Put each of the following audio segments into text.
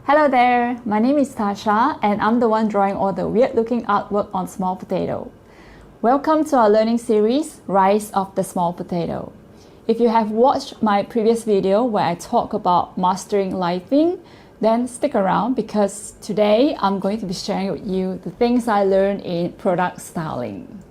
Hello there, my name is Tasha and I'm the one drawing all the weird looking artwork on Smol Potato. Welcome to our learning series, Rise of the Smol Potato. If you have watched my previous video where I talk about mastering lighting, then stick around because today I'm going to be sharing with you the things I learned in product styling.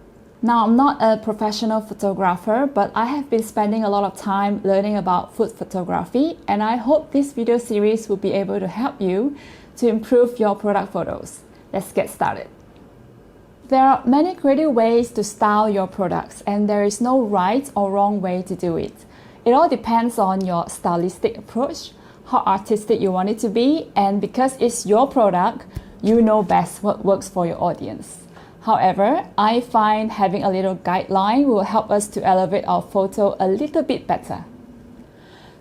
Now, I'm not a professional photographer, but I have been spending a lot of time learning about food photography, and I hope this video series will be able to help you to improve your product photos. Let's get started. There are many creative ways to style your products, and there is no right or wrong way to do it. It all depends on your stylistic approach, how artistic you want it to be, and because it's your product, you know best what works for your audience. However, I find having a little guideline will help us to elevate our photo a little bit better.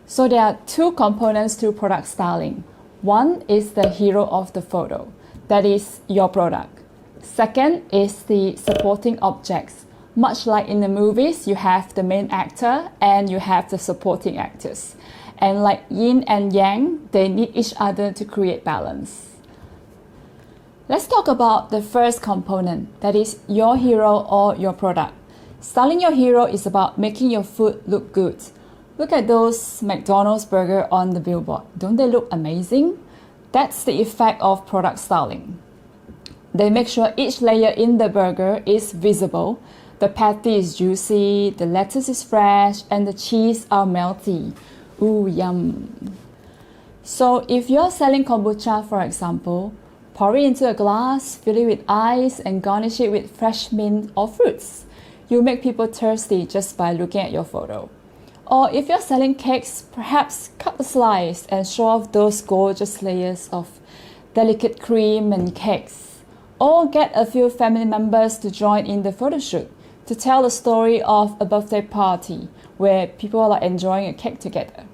So there are two components to product styling. One is the hero of the photo, that is your product. Second is the supporting objects. Much like in the movies, you have the main actor and you have the supporting actors. And like yin and yang, they need each other to create balance. Let's talk about the first component, that is your hero or your product. Styling your hero is about making your food look good. Look at those McDonald's burger on the billboard. Don't they look amazing? That's the effect of product styling. They make sure each layer in the burger is visible, the patty is juicy, the lettuce is fresh, and the cheese are melty. Ooh, yum. So if you're selling kombucha, for example, pour it into a glass, fill it with ice, and garnish it with fresh mint or fruits. You make people thirsty just by looking at your photo. Or if you're selling cakes, perhaps cut a slice and show off those gorgeous layers of delicate cream and cakes. Or get a few family members to join in the photo shoot to tell the story of a birthday party where people are enjoying a cake together.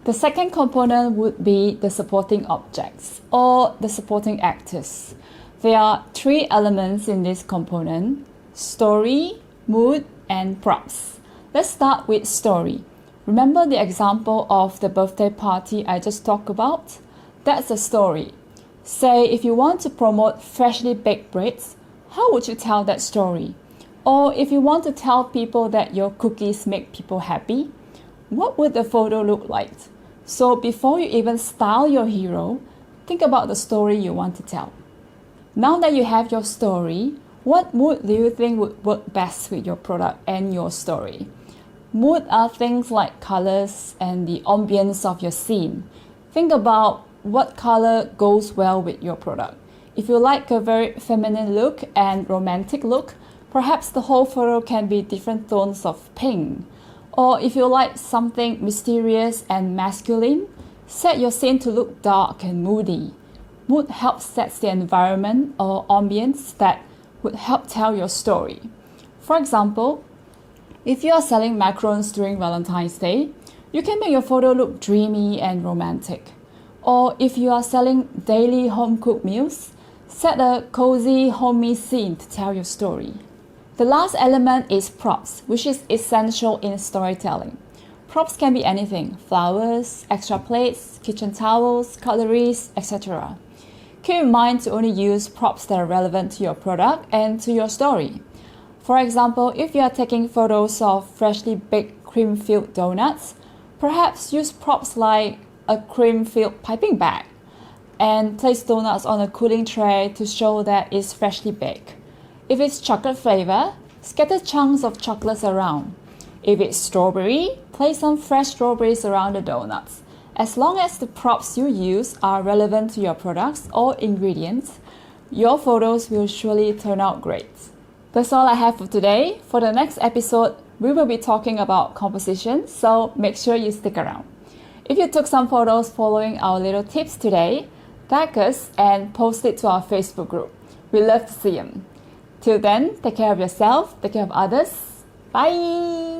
The second component would be the supporting objects or the supporting actors. There are three elements in this component: story, mood, and props. Let's start with story. Remember the example of the birthday party I just talked about? That's a story. Say if you want to promote freshly baked breads, how would you tell that story? Or if you want to tell people that your cookies make people happy, what would the photo look like? So before you even style your hero, think about the story you want to tell. Now that you have your story, what mood do you think would work best with your product and your story? Mood are things like colors and the ambience of your scene. Think about what color goes well with your product. If you like a very feminine look and romantic look, perhaps the whole photo can be different tones of pink. Or if you like something mysterious and masculine, set your scene to look dark and moody. Mood helps set the environment or ambience that would help tell your story. For example, if you are selling macarons during Valentine's Day, you can make your photo look dreamy and romantic. Or if you are selling daily home-cooked meals, set a cozy, homey scene to tell your story. The last element is props, which is essential in storytelling. Props can be anything: flowers, extra plates, kitchen towels, cutleries, etc. Keep in mind to only use props that are relevant to your product and to your story. For example, if you are taking photos of freshly baked cream-filled donuts, perhaps use props like a cream-filled piping bag and place donuts on a cooling tray to show that it's freshly baked. If it's chocolate flavor, scatter chunks of chocolates around. If it's strawberry, place some fresh strawberries around the donuts. As long as the props you use are relevant to your products or ingredients, your photos will surely turn out great. That's all I have for today. For the next episode, we will be talking about composition, so make sure you stick around. If you took some photos following our little tips today, tag us and post it to our Facebook group. We love to see them. Till then, take care of yourself, take care of others. Bye!